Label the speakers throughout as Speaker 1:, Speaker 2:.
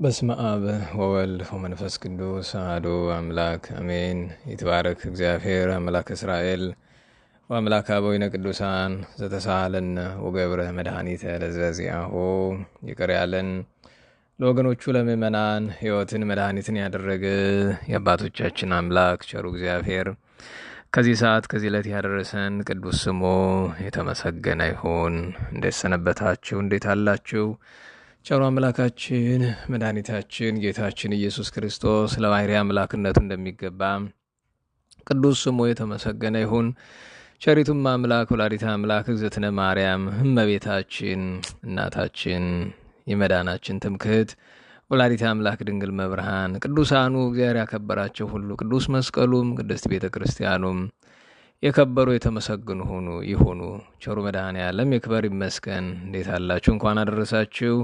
Speaker 1: በስመ አብ ወወልድ ወመንፈስ ቅዱስ አሐዱ አምላክ አሜን። ይትባረክ እግዚአብሔር አምላክ እስራኤል ወአምላክ አበዊነ ቅዱሳን ዘተሳሃለነ ወገብረ መድኃኒተ ለዘዚአሁ። ይቅር ያለን ለወገኖቹ ለምእመናን ሕይወትን መድኃኒትን ያደረገ የአባቶቻችን አምላክ ቸሩ እግዚአብሔር ከዚህ ሰዓት ከዚህ ዕለት ያደረሰን ቅዱስ ስሙ የተመሰገነ ይሁን። እንዴት ሰነበታችሁ? እንዴት አላችሁ? ቸሩ አምላካችን መድኃኒታችን ጌታችን ኢየሱስ ክርስቶስ ለባሕርይ አምላክነቱ እንደሚገባ ቅዱስ ስሙ የተመሰገነ ይሁን። ቸሪቱም አምላክ ወላዲተ አምላክ እግዝእትነ ማርያም እመቤታችን እናታችን የመዳናችን ትምክህት ወላዲተ አምላክ ድንግል መብርሃን ቅዱሳኑ እግዚአብሔር ያከበራቸው ሁሉ ቅዱስ መስቀሉም ቅድስት ቤተ ክርስቲያኑም የከበሩ የተመሰገኑ ይሁኑ። ቸሩ መድኃኔዓለም ይክበር ይመስገን። እንዴት አላችሁ? እንኳን አደረሳችሁ።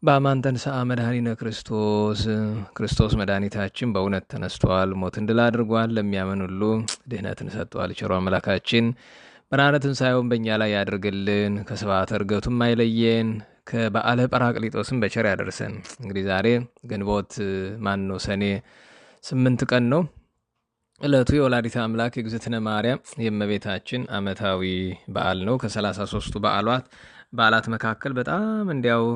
Speaker 1: በአማን ተንሥአ መድኃኒነ ክርስቶስ መድኃኒታችን በእውነት ተነስቷል፣ ሞትን ድል አድርጓል፣ ለሚያምን ሁሉ ድህነትን ሰጥቷል። ቸሩ አምላካችን ብርሃነ ትንሣኤውን በእኛ ላይ ያድርግልን፣ ከስብዓተ ዕርገቱም አይለየን፣ ከበዓለ ጰራቅሊጦስም በቸር ያደርሰን። እንግዲህ ዛሬ ግንቦት ሰኔ 8 ቀን ነው። ዕለቱ የወላዲተ አምላክ የእግዝእትነ ማርያም የእመቤታችን ዓመታዊ በዓል ነው። ከ33ቱ በዓላት መካከል በጣም እንዲያው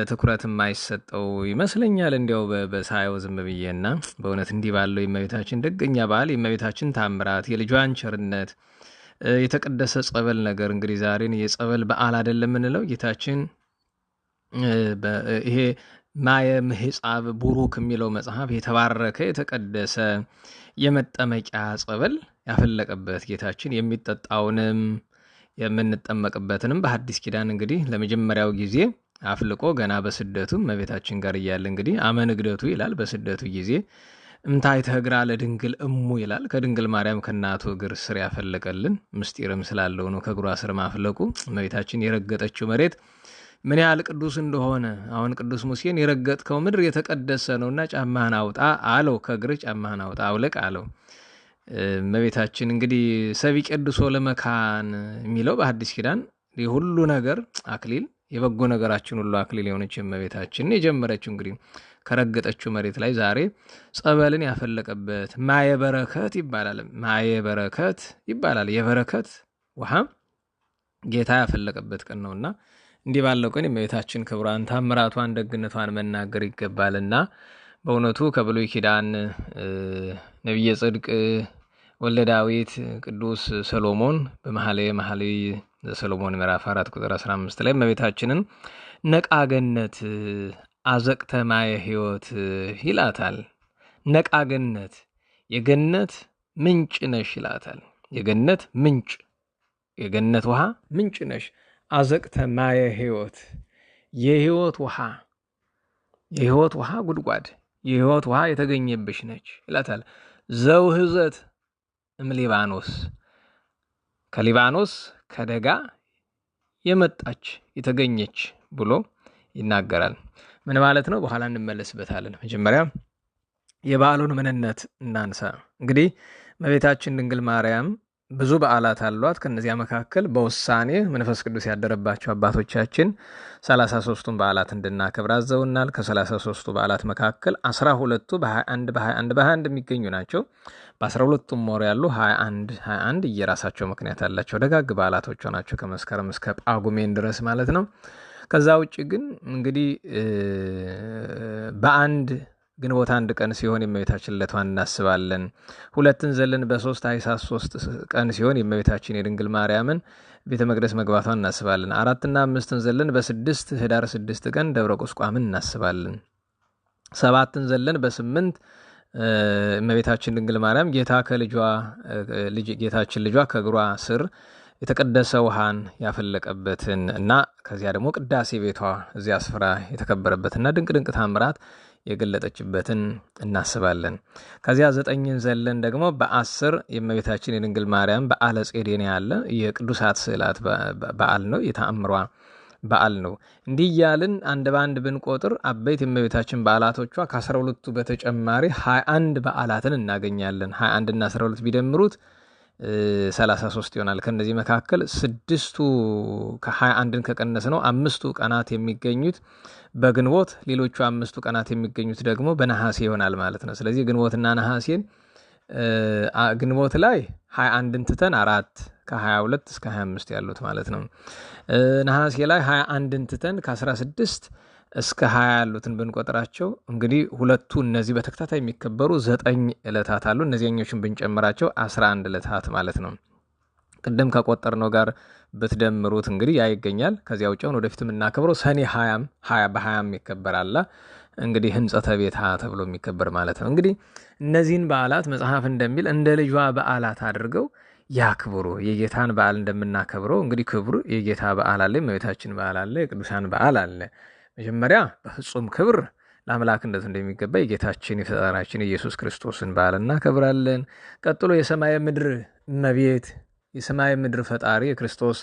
Speaker 1: ትኩረት የማይሰጠው ይመስለኛል። እንዲያው በሳየው ዝም ብዬና በእውነት እንዲህ ባለው የእመቤታችን ደገኛ በዓል የእመቤታችን ታምራት፣ የልጇን ቸርነት፣ የተቀደሰ ጸበል ነገር እንግዲህ ዛሬን የጸበል በዓል አይደለም የምንለው ጌታችን ይሄ ማየ ምሕጻብ ቡሩክ የሚለው መጽሐፍ የተባረከ የተቀደሰ የመጠመቂያ ጸበል ያፈለቀበት ጌታችን የሚጠጣውንም የምንጠመቅበትንም በሐዲስ ኪዳን እንግዲህ ለመጀመሪያው ጊዜ አፍልቆ ገና በስደቱ እመቤታችን ጋር እያለ እንግዲህ አመንግደቱ ይላል። በስደቱ ጊዜ እምታይተ እግራ ለድንግል እሙ ይላል። ከድንግል ማርያም ከእናቱ እግር ስር ያፈለቀልን ምስጢርም ስላለው ነው። ከእግሯ ስር ማፍለቁ እመቤታችን የረገጠችው መሬት ምን ያህል ቅዱስ እንደሆነ አሁን ቅዱስ ሙሴን የረገጥከው ምድር የተቀደሰ ነውና ጫማህን አውጣ አለው። ከእግር ጫማህን አውጣ አውለቅ አለው። እመቤታችን እንግዲህ ሰብእ ቅዱሶ ለመካን የሚለው በሐዲስ ኪዳን የሁሉ ነገር አክሊል የበጎ ነገራችን ሁሉ አክሊል የሆነች እመቤታችን የጀመረችው እንግዲህ ከረገጠችው መሬት ላይ ዛሬ ጸበልን ያፈለቀበት ማየ በረከት ይባላል። ማየ በረከት ይባላል። የበረከት ውሃ ጌታ ያፈለቀበት ቀን ነውና እንዲህ ባለው ቀን የእመቤታችን ክብሯን፣ ታምራቷን፣ ደግነቷን መናገር ይገባልና በእውነቱ ከብሉይ ኪዳን ነቢየ ጽድቅ ወልደ ዳዊት ቅዱስ ሰሎሞን በመኃልየ ሰሎሞን ምዕራፍ 4 ቁጥር 15 ላይ እመቤታችንን ነቃገነት አዘቅተ ማየ ሕይወት ይላታል። ነቃገነት የገነት ምንጭ ነሽ ይላታል። የገነት ምንጭ፣ የገነት ውሃ ምንጭ ነሽ። አዘቅተ ማየ ሕይወት የሕይወት ውሃ ጉድጓድ፣ የሕይወት ውሃ የተገኘብሽ ነች ይላታል። ዘውህዘት ሊባኖስ ከሊባኖስ ከደጋ የመጣች የተገኘች ብሎ ይናገራል። ምን ማለት ነው? በኋላ እንመለስበታለን። መጀመሪያ የበዓሉን ምንነት እናንሳ። እንግዲህ እመቤታችን ድንግል ማርያም ብዙ በዓላት አሏት። ከነዚያ መካከል በውሳኔ መንፈስ ቅዱስ ያደረባቸው አባቶቻችን 33ቱን በዓላት እንድናከብር አዘውናል። ከ33ቱ በዓላት መካከል 12ቱ በ21 የሚገኙ ናቸው። በ12ቱም ወር ያሉ 21 እየራሳቸው ምክንያት አላቸው። ደጋግ በዓላቶቿ ናቸው፣ ከመስከረም እስከ ጳጉሜን ድረስ ማለት ነው። ከዛ ውጭ ግን እንግዲህ ግንቦት 1 ቀን ሲሆን የእመቤታችን ልደቷን እናስባለን። 2ን ዘለን በ3 ታኅሳስ 3 ቀን ሲሆን የእመቤታችን የድንግል ማርያምን ቤተ መቅደስ መግባቷን እናስባለን። 4ና 5ን ዘለን በ6 ህዳር 6 ቀን ደብረ ቁስቋምን እናስባለን። 7ን ዘለን በ8 እመቤታችን ድንግል ማርያም ጌታችን ልጇ ከእግሯ ስር የተቀደሰ ውሃን ያፈለቀበትን እና ከዚያ ደግሞ ቅዳሴ ቤቷ እዚያ ስፍራ የተከበረበትና ድንቅ ታምራት የገለጠችበትን እናስባለን። ከዚያ 9ን ዘለን ደግሞ በ10 የእመቤታችን የድንግል ማርያም በዓለ ጼዴንያ ያለ የቅዱሳት ስዕላት በዓል ነው፣ የተአምሯ በዓል ነው። እንዲህ እያልን አንድ በአንድ ብንቆጥር አበይት የእመቤታችን በዓላቶቿ ከ12ቱ በተጨማሪ 21 በዓላትን እናገኛለን። 21 እና 12 ቢደምሩት 33 ይሆናል። ከነዚህ መካከል 6ቱ ከ21ን ከቀነስ ነው 5ቱ ቀናት የሚገኙት በግንቦት፣ ሌሎቹ 5ቱ ቀናት የሚገኙት ደግሞ በነሐሴ ይሆናል ማለት ነው። ስለዚህ ግንቦትና ነሐሴን ግንቦት ላይ 21ን ትተን 4 ከ22 እስከ 25 ያሉት ማለት ነው። ነሐሴ ላይ 21ን ትተን ከ16 እስከ 20 ያሉትን ብንቆጥራቸው እንግዲህ ሁለቱ እነዚህ በተከታታይ የሚከበሩ 9 ዕለታት አሉ። እነዚህኞችን ብንጨምራቸው 11 ዕለታት ማለት ነው። ቅድም ከቆጠርነው ጋር ብትደምሩት እንግዲህ ያ ይገኛል። ከዚያ ውጭ አሁን ወደፊት የምናከብረው ሰኔ 20 በ20 ይከበራል። እንግዲህ ህንጸተ ቤታ ተብሎ የሚከበር ማለት ነው። እንግዲህ እነዚህን በዓላት መጽሐፍ እንደሚል እንደ ልጇ በዓላት አድርገው ያክብሩ። የጌታን በዓል እንደምናከብረው እንግዲህ ክብሩ የጌታ በዓል አለ፣ የእመቤታችን በዓል አለ፣ የቅዱሳን በዓል አለ። መጀመሪያ በፍጹም ክብር ለአምላክነቱ እንደሚገባ የጌታችን የፈጣሪያችን ኢየሱስ ክርስቶስን በዓል እናከብራለን። ቀጥሎ የሰማይ ምድር እመቤት የሰማይ ምድር ፈጣሪ የክርስቶስ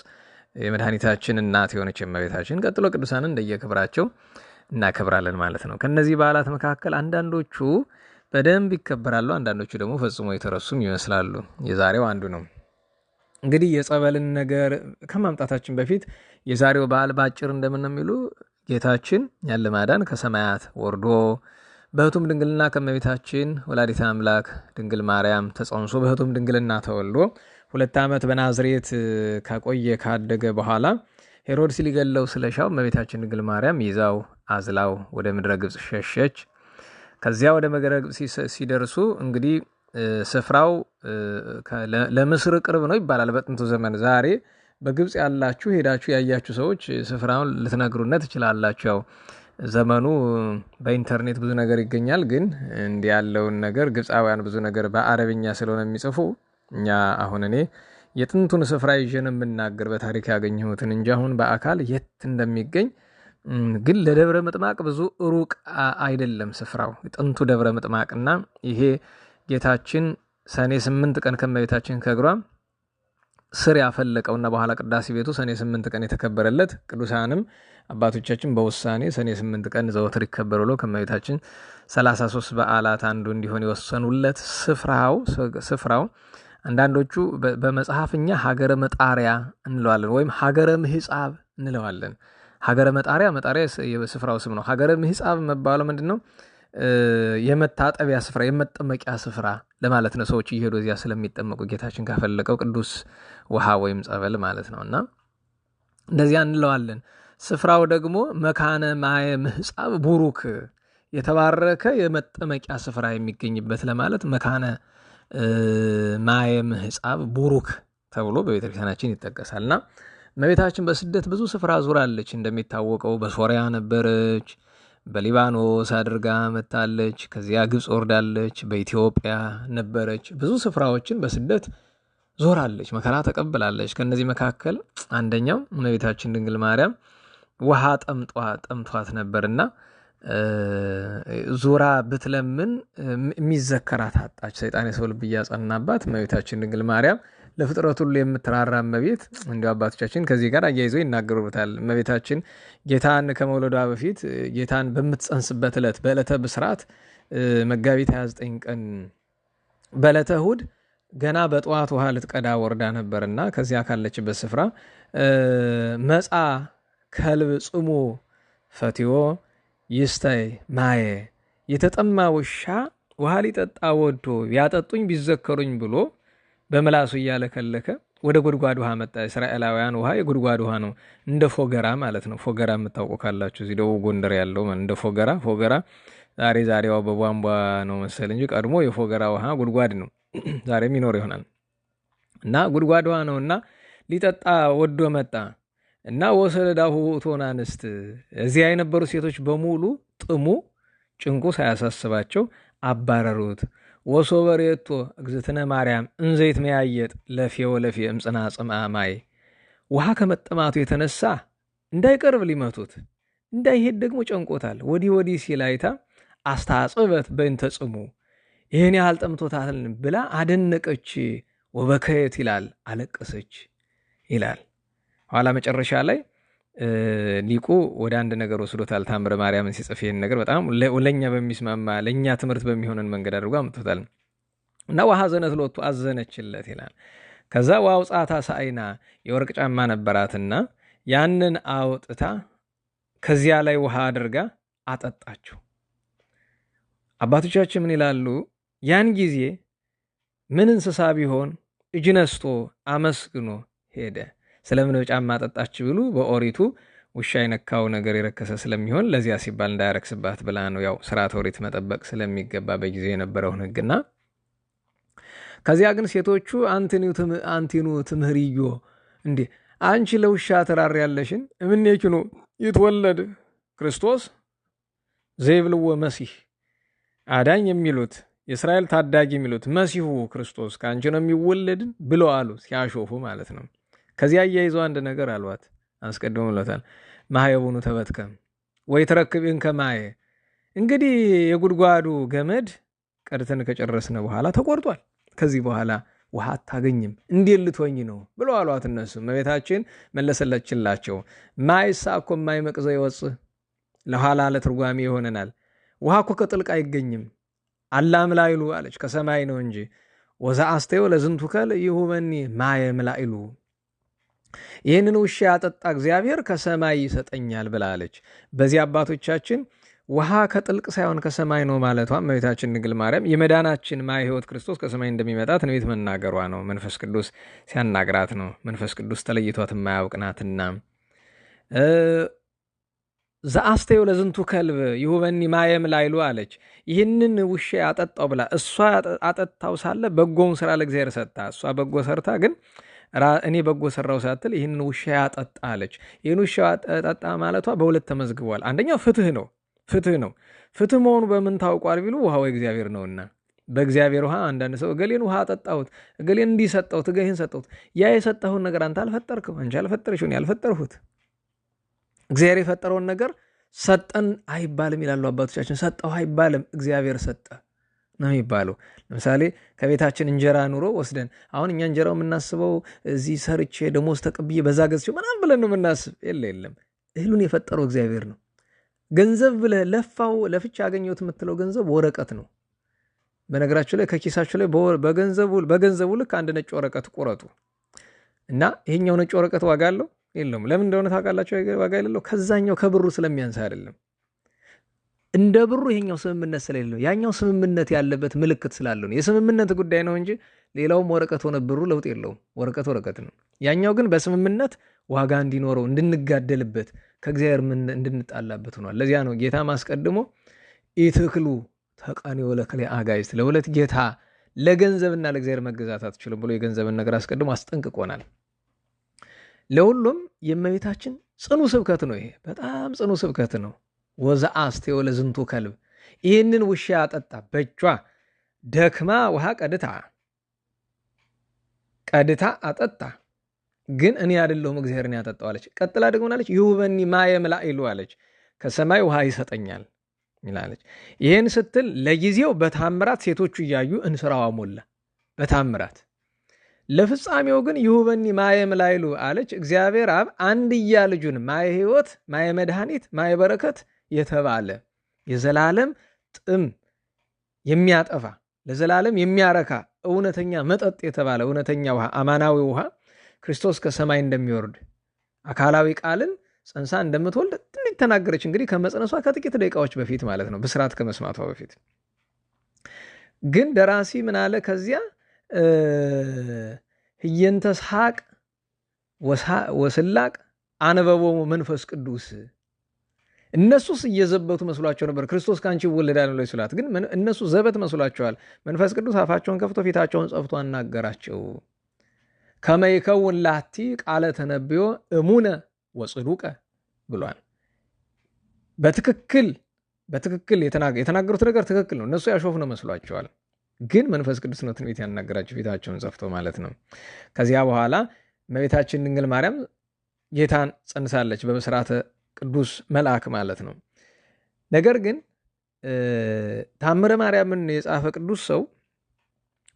Speaker 1: የመድኃኒታችን እናት የሆነች እመቤታችን፣ ቀጥሎ ቅዱሳንን እንደየክብራቸው እናከብራለን ማለት ነው። ከነዚህ በዓላት መካከል አንዳንዶቹ በደንብ ይከበራሉ፣ አንዳንዶቹ ደግሞ ፈጽሞ የተረሱም ይመስላሉ። የዛሬው አንዱ ነው። እንግዲህ የጸበልን ነገር ከማምጣታችን በፊት የዛሬው በዓል ባጭር እንደምን ነው የሚሉ ጌታችን ያለ ማዳን ከሰማያት ወርዶ በህቱም ድንግልና ከመቤታችን ወላዲተ አምላክ ድንግል ማርያም ተጸንሶ በህቱም ድንግልና ተወልዶ 2 ዓመት በናዝሬት ካቆየ ካደገ በኋላ ሄሮድስ ሊገለው ስለሻው እመቤታችን ድንግል ማርያም ይዛው አዝላው ወደ ምድረ ግብጽ ሸሸች። ከዚያ ወደ ምድረ ግብጽ ሲደርሱ እንግዲህ ስፍራው ለምስር ቅርብ ነው ይባላል በጥንቱ ዘመን። ዛሬ በግብጽ ያላችሁ ሄዳችሁ ያያችሁ ሰዎች ስፍራውን ልትነግሩነት ትችላላችሁ። ዘመኑ በኢንተርኔት ብዙ ነገር ይገኛል። ግን እንዲህ ያለውን ነገር ግብጻውያን ብዙ ነገር በአረብኛ ስለሆነ የሚጽፉ እኛ አሁን እኔ የጥንቱን ስፍራ ይዤን የምናገር በታሪክ ያገኘሁትን እንጂ አሁን በአካል የት እንደሚገኝ ግን ለደብረ ምጥማቅ ብዙ ሩቅ አይደለም ስፍራው ጥንቱ ደብረ ምጥማቅና ይሄ ጌታችን ሰኔ 8 ቀን ከመቤታችን ከእግሯ ስር ያፈለቀውና በኋላ ቅዳሴ ቤቱ ሰኔ 8 ቀን የተከበረለት ቅዱሳንም አባቶቻችን በውሳኔ ሰኔ 8 ቀን ዘወትር ይከበር ብሎ ከመቤታችን 33 በዓላት አንዱ እንዲሆን የወሰኑለት ስፍራው አንዳንዶቹ በመጽሐፍኛ ሀገረ መጣሪያ እንለዋለን ወይም ሀገረ ምህጻብ እንለዋለን። ሀገረ መጣሪያ የስፍራው ስም ነው። ሀገረ ምህጻብ መባለው ምንድነው? የመታጠቢያ ስፍራ የመጠመቂያ ስፍራ ለማለት ነው። ሰዎች እየሄዱ እዚያ ስለሚጠመቁ ጌታችን ካፈለቀው ቅዱስ ውሃ ወይም ጸበል ማለት ነውና እንደዚያ እንለዋለን። ስፍራው ደግሞ መካነ ማየ ምህጻብ ቡሩክ የተባረከ የመጠመቂያ ስፍራ የሚገኝበት ለማለት መካነ ማየ ምህጻብ ቡሩክ ተብሎ በቤተክርስቲያናችን ይጠቀሳልና እመቤታችን በስደት ብዙ ስፍራ ዙራለች። እንደሚታወቀው በሶሪያ ነበረች፣ በሊባኖስ አድርጋ መታለች፣ ከዚያ ግብጽ ወርዳለች፣ በኢትዮጵያ ነበረች። ብዙ ስፍራዎችን በስደት ዞራለች፣ መከራ ተቀብላለች። ከነዚህ መካከል አንደኛው እመቤታችን ድንግል ማርያም ውሃ ጠምቷት ነበርና ዙራ ብትለምን የሚዘከራት አጣች። ሰይጣን የሰው ልብ እያጸናባት እመቤታችን ድንግል ማርያም ለፍጥረት ሁሉ የምትራራ እመቤት እንዲሁ አባቶቻችን ከዚህ ጋር አያይዘው ይናገሩታል። እመቤታችን ጌታን ከመውለዷ በፊት ጌታን በምትጸንስበት ዕለት በዕለተ ብስራት መጋቢት 29 ቀን በዕለተ እሑድ ገና በጠዋት ውሃ ልትቀዳ ወርዳ ነበርና ከዚያ ካለችበት ስፍራ መጻ ከልብ ጽሙ ፈቲዮ ይስተይ ማየ የተጠማ ውሻ ውሃ ሊጠጣ ወዶ ያጠጡኝ ቢዘከሩኝ ብሎ በመላሱ እያለከለከ ወደ ጉድጓድ ውሃ መጣ። እስራኤላውያን ውሃ የጉድጓድ ውሃ ነው፣ እንደ ፎገራ ማለት ነው። ፎገራ የምታውቁ ካላችሁ እዚህ ደቡብ ጎንደር ያለው እንደ ፎገራ ዛሬው በቧንቧ ነው መሰል እንጂ ቀድሞ የፎገራ ውሃ ጉድጓድ ነው። ዛሬም ይኖር ይሆናል እና ጉድጓድ ውሃ ነውና ሊጠጣ ወዶ መጣ እና ወሰለዳሁ ቶና አንስት እዚያ የነበሩ ሴቶች በሙሉ ጥሙ ጭንቁ ሳያሳስባቸው አባረሩት። ወሶበሬቶ እግዝእትነ ማርያም እንዘይት መያየጥ ለፌው እምጽና ጽማማይ ውሃ ከመጠማቱ የተነሳ እንዳይቀርብ ሊመቱት እንዳይሄድ ደግሞ ጨንቆታል። ወዲህ ሲላይታ አስተዓጽበት በእንተ ጽሙ ይህን ያህል ጠምቶታል ብላ አደነቀች። ወበከየት ይላል አለቀሰች ይላል። ኋላ መጨረሻ ላይ ሊቁ ወደ አንድ ነገር ወስዶታል። ታምረ ማርያምን ሲጽፍ ይህን ነገር በጣም ለኛ በሚስማማ ለኛ ትምህርት በሚሆነን መንገድ አድርጎ አምጥቶታል እና ወሐዘነት ሎቱ አዘነችለት ይላል። ከዛ ወአውጽአታ ሳይና የወርቅ ጫማ ነበራትና ያንን አውጥታ ከዚያ ላይ ውሃ አድርጋ አጠጣችው። አባቶቻችን ምን ይላሉ? ያን ጊዜ ምን እንስሳ ቢሆን እጅ ነስቶ አመስግኖ ሄደ። ስለምን በጫማ አጠጣች ብሉ? በኦሪቱ ውሻ የነካው ነገር የረከሰ ስለሚሆን ለዚያ ሲባል እንዳያረክስባት ብላ ነው። ያው ስርዓተ ኦሪት መጠበቅ ስለሚገባ በጊዜ የነበረውን ሕግና ከዚያ ግን ሴቶቹ አንቲኑ ትምህርዮ እንዴ አንቺ ለውሻ ተራሪ ያለሽን እምኔኪኑ ይትወለድ ክርስቶስ ዘይብልዎ መሲህ አዳኝ የሚሉት የእስራኤል ታዳጊ የሚሉት መሲሁ ክርስቶስ ከአንቺ ነው የሚወለድን ብለው አሉ። ሲያሾፉ ማለት ነው። ከዚያ እያይዘው አንድ ነገር አሏት። አስቀድሞ ብሎታል። ማህየቡኑ ተበትከም ወይ ተረክብን ከማየ እንግዲህ የጉድጓዱ ገመድ ቀድተን ከጨረስነ በኋላ ተቆርጧል። ከዚህ በኋላ ውሃ አታገኝም፣ እንዴት ልትሆኝ ነው ብለው አሏት። እነሱ እመቤታችን መለሰለችላቸው። ማይሳ እኮ የማይመቅዘ ይወጽእ ለኋላ ለትርጓሜ ይሆነናል። ውሃ እኮ ከጥልቅ አይገኝም አላም ላይሉ አለች፣ ከሰማይ ነው እንጂ። ወዛ አስተዮ ለዝንቱ ከል ይሁበኒ ማየ ምላይሉ ይህንን ውሻ ያጠጣ እግዚአብሔር ከሰማይ ይሰጠኛል ብላለች። በዚህ አባቶቻችን ውሃ ከጥልቅ ሳይሆን ከሰማይ ነው ማለቷ እመቤታችን ድንግል ማርያም የመዳናችን ማየ ሕይወት ክርስቶስ ከሰማይ እንደሚመጣ ትንቢት መናገሯ ነው። መንፈስ ቅዱስ ሲያናግራት ነው። መንፈስ ቅዱስ ተለይቷት የማያውቅ ናትና። ዘአስተዮ ለዝንቱ ከልብ ይሁበኒ ማየ ምላይሉ አለች። ይህንን ውሻ ያጠጣው ብላ እሷ አጠጣው ሳለ በጎውን ስራ ለእግዚአብሔር ሰጥታ፣ እሷ በጎ ሰርታ ግን እኔ በጎ ሰራው ሳትል ይህንን ውሻ ያጠጣ አለች። ይህን ውሻ ያጠጣ ማለቷ በሁለት ተመዝግቧል። አንደኛው ፍትህ ነው። ፍትህ መሆኑ በምን ታውቋል ቢሉ ውሃው እግዚአብሔር ነውና፣ በእግዚአብሔር ውሃ አንዳንድ ሰው እገሌን ውሃ አጠጣሁት፣ እገሌን እንዲሰጠሁት፣ እገሌን ሰጠሁት። ያ የሰጠሁን ነገር አንተ አልፈጠርክም፣ አንቺ አልፈጠርሽውን ያልፈጠርሁት እግዚአብሔር የፈጠረውን ነገር ሰጠን አይባልም ይላሉ አባቶቻችን። ሰጠው አይባልም፣ እግዚአብሔር ሰጠ ነው የሚባለው። ለምሳሌ ከቤታችን እንጀራ ኑሮ ወስደን አሁን እኛ እንጀራው የምናስበው እዚህ ሰርቼ ደሞዝ ተቀብዬ በዛ ገዝቼ ምናምን ብለን ነው የምናስብ። የለም፣ እህሉን የፈጠረው እግዚአብሔር ነው። ገንዘብ ብለህ ለፍቻ ያገኘሁት የምትለው ገንዘብ ወረቀት ነው። በነገራችሁ ላይ ከኪሳችሁ ላይ በገንዘቡ ልክ አንድ ነጭ ወረቀት ቁረጡ እና ይሄኛው ነጭ ወረቀት ዋጋ አለው የለውም? ለምን እንደሆነ ታውቃላችሁ? ዋጋ የሌለው ከዛኛው ከብሩ ስለሚያንስ አይደለም። እንደ ብሩ ይሄኛው ስምምነት ስለሌለው ያኛው ስምምነት ያለበት ምልክት ስላለው ነው። የስምምነት ጉዳይ ነው እንጂ ሌላውም ወረቀት ሆነ ብሩ ለውጥ የለውም። ወረቀት ነው። ያኛው ግን በስምምነት ዋጋ እንዲኖረው እንድንጋደልበት ከእግዚአብሔር እንድንጣላበት ሆኗል። ለዚያ ነው ጌታ ማስቀድሞ ኢትክሉ ተቃኒዮ ለክልኤ አጋዕዝት፣ ለሁለት ጌታ ለገንዘብና ለእግዚአብሔር መገዛት አትችሉም ብሎ የገንዘብን ነገር አስቀድሞ አስጠንቅቆናል። ለሁሉም የእመቤታችን ጽኑ ስብከት ነው። ይሄ በጣም ጽኑ ስብከት ነው። ወዘአስተዮ ለዝንቱ ከልብ ይህንን ውሻ ያጠጣ በእጇ ደክማ ውሃ ቀድታ አጠጣ። ግን እኔ አይደለሁም እግዚአብሔርን ያጠጣው አለች። ቀጥላ ደግሞ አለች ይሁበኒ ማየ ምላይሉ አለች፣ ከሰማይ ውሃ ይሰጠኛል ይላለች። ይህን ስትል ለጊዜው በታምራት ሴቶቹ እያዩ እንስራዋ ሞላ በታምራት። ለፍጻሜው ግን ይሁበኒ ማየ ምላይሉ አለች። እግዚአብሔር አብ አንድያ ልጁን ማየ ሕይወት፣ ማየ መድኃኒት፣ ማየ በረከት የተባለ የዘላለም ጥም የሚያጠፋ ለዘላለም የሚያረካ እውነተኛ መጠጥ የተባለ እውነተኛ ውሃ፣ አማናዊ ውሃ ክርስቶስ ከሰማይ እንደሚወርድ አካላዊ ቃልን ጸንሳ እንደምትወልድ ትንሽ ተናገረች። እንግዲህ ከመጽነሷ ከጥቂት ደቂቃዎች በፊት ማለት ነው፣ ብስራት ከመስማቷ በፊት። ግን ደራሲ ምን አለ? ከዚያ ህየንተ ስሐቅ ወስላቅ አንበቦሙ መንፈስ ቅዱስ። እነሱስ እየዘበቱ መስሏቸው ነበር ክርስቶስ ከአንቺ ይወለዳል ብለው ይስላት፣ ግን እነሱ ዘበት መስሏቸዋል። መንፈስ ቅዱስ አፋቸውን ከፍቶ ፊታቸውን ጸፍቶ አናገራቸው። ከመ ይከውን ላቲ ቃለ ተነብዮ እሙነ ወጽዱቀ ብሏል። በትክክል የተናገሩት ነገር ትክክል ነው። እነሱ ያሾፍ ነው መስሏቸዋል፣ ግን መንፈስ ቅዱስ ነው ትንቢት ያናገራቸው ፊታቸውን ጸፍቶ ማለት ነው። ከዚያ በኋላ እመቤታችን ድንግል ማርያም ጌታን ጸንሳለች በብስራተ ቅዱስ መልአክ ማለት ነው። ነገር ግን ታምረ ማርያምን የጻፈ ቅዱስ ሰው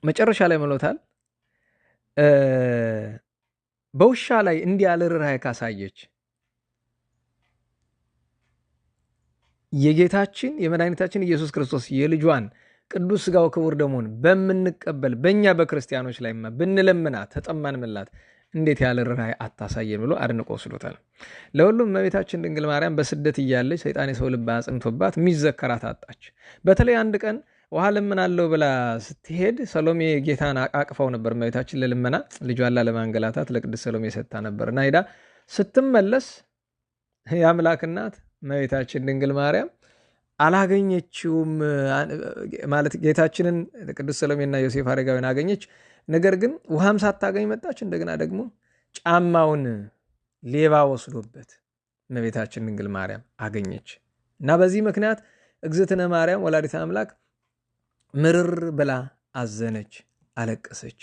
Speaker 1: መጨረሻ ላይ መሎታል። በውሻ ላይ እንዲህ ያለ ርኅራኄ ካሳየች የጌታችን የመድኃኒታችን ኢየሱስ ክርስቶስ የልጇን ቅዱስ ሥጋው ክቡር ደሙን በምንቀበል በእኛ በክርስቲያኖች ላይማ ብንለምናት ተጠማን ምላት እንዴት ያለ ርኅራኄ አታሳየን ብሎ አድንቆ ወስዶታል። ለሁሉም እመቤታችን ድንግል ማርያም በስደት እያለች ሰይጣን የሰው ልብ አጽንቶባት የሚዘከራት አጣች። በተለይ አንድ ቀን ውሃ ለምናለው ብላ ስትሄድ ሰሎሜ ጌታን አቃቅፈው ነበር። እመቤታችን ለልመና ልጇን ለማንገላታት ለቅድስት ሰሎሜ ሰጥታ ነበርና ሄዳ ስትመለስ የአምላክ እናት እመቤታችን ድንግል ማርያም አላገኘችውም። ማለት ጌታችንን ቅዱስ ሰሎሜና ዮሴፍ አረጋዊን አገኘች። ነገር ግን ውሃም ሳታገኝ መጣች። እንደገና ደግሞ ጫማውን ሌባ ወስዶበት እመቤታችን ድንግል ማርያም አገኘች እና በዚህ ምክንያት እግዝእትነ ማርያም ወላዲተ አምላክ ምርር ብላ አዘነች፣ አለቀሰች።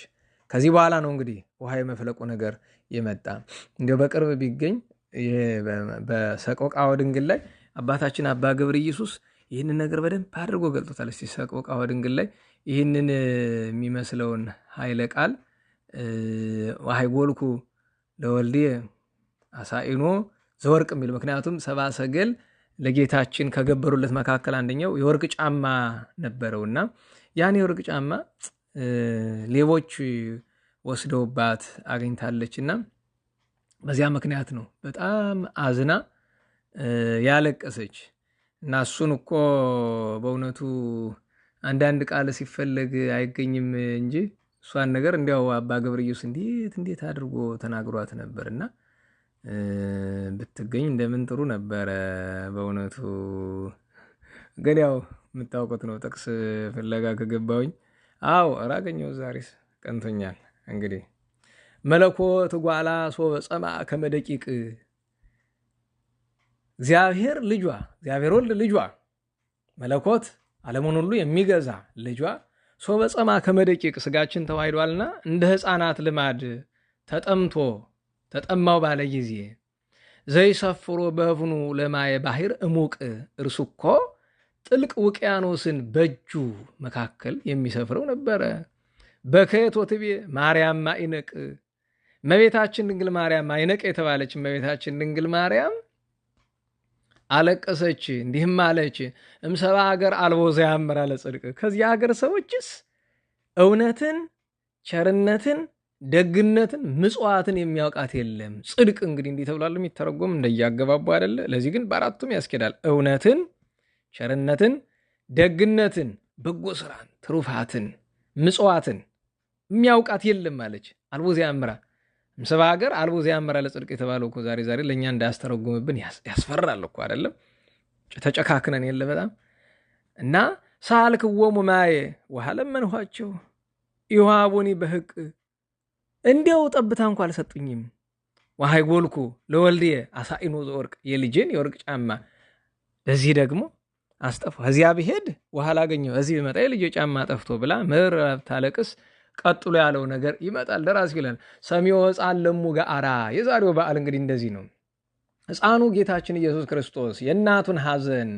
Speaker 1: ከዚህ በኋላ ነው እንግዲህ ውሃ የመፍለቁ ነገር የመጣ። እንዲያው በቅርብ ቢገኝ በሰቆቃወ ድንግል ላይ አባታችን አባ ገብረ ኢየሱስ ይህንን ነገር በደንብ አድርጎ ገልጦታል። እስቲ ሰቆቃወ ድንግል ላይ ይህንን የሚመስለውን ኃይለ ቃል ወሀይጎልኩ ለወልድየ አሳኢኖ ዘወርቅ የሚል ምክንያቱም ሰብአ ሰገል ለጌታችን ከገበሩለት መካከል አንደኛው የወርቅ ጫማ ነበረውና ያን የወርቅ ጫማ ሌቦች ወስደውባት አግኝታለችና በዚያ ምክንያት ነው በጣም አዝና ያለቀሰች። እና እሱን እኮ በእውነቱ አንዳንድ ቃል ሲፈለግ አይገኝም እንጂ እሷን ነገር እንዲያው አባ ገብረ ኢየሱስ እንዴት አድርጎ ተናግሯት ነበርና ብትገኝ እንደምን ጥሩ ነበረ በእውነቱ። ግን ያው የምታውቁት ነው ጥቅስ ፍለጋ ከገባሁኝ አራገኘው ዛሬስ ቀንቶኛል። እንግዲህ መለኮት ጓላ ሶበ ጸምአ ከመ ደቂቅ እግዚአብሔር ልጇ እግዚአብሔር ወልድ ልጇ መለኮት ዓለሙን ሁሉ የሚገዛ ልጇ ሶበ ጸምአ ከመ ደቂቅ ስጋችን ተዋህዷልና እንደ ሕፃናት ልማድ ተጠማው ባለ ጊዜ ዘይሰፍሮ በህፍኑ ለማየ ባሕር እሙቅ እርሱ እኮ ጥልቅ ውቅያኖስን በእጁ መካከል የሚሰፍረው ነበረ። በከየት ወትቤ ማርያም ማይነቅ እመቤታችን ድንግል ማርያም ማይነቅ የተባለች እመቤታችን ድንግል ማርያም አለቀሰች፣ እንዲህም አለች እምሰብአ ሀገር አልቦ ዘያምር ለጽድቅ። ከዚህ ሀገር ሰዎችስ እውነትን፣ ቸርነትን፣ ደግነትን፣ ምጽዋትን የሚያውቃት የለም። ጽድቅ እንግዲህ እንዲህ ተብሏል የሚተረጎም እንደያገባቡ አይደለ። ለዚህ ግን በአራቱም ያስኬዳል። እውነትን፣ ቸርነትን፣ ደግነትን፣ በጎ ስራን፣ ትሩፋትን፣ ምጽዋትን የሚያውቃት የለም አለች። አልቦ ዘያምራ እምሰብአ ሀገር አልቦ ዘያምር ለጽድቅ የተባለው እኮ ዛሬ ለእኛ እንዳያስተረጉምብን ያስፈራል እኮ አይደለም። ተጨካክነን የለ በጣም እና ሳልክዎሙ ማየ ውሃ ለመንኋቸው ይሃቡኒ በሕቅ እንዲያው ጠብታ እንኳ አልሰጡኝም። ወሀይጎልኩ ለወልድየ አሳኢኖ ዘወርቅ የልጄን የወርቅ ጫማ ለዚህ ደግሞ አስጠፋ። እዚያ ብሄድ ውሃ ላገኘው እዚህ ብመጣ የልጄ ጫማ ጠፍቶ ብላ ምዕራብ ታለቅስ። ቀጥሎ ያለው ነገር ይመጣል። ደራሲ ይላል ሰሚዮ ሕፃን ለሙ ጋራ። የዛሬው በዓል እንግዲህ እንደዚህ ነው። ሕፃኑ ጌታችን ኢየሱስ ክርስቶስ የእናቱን ሐዘን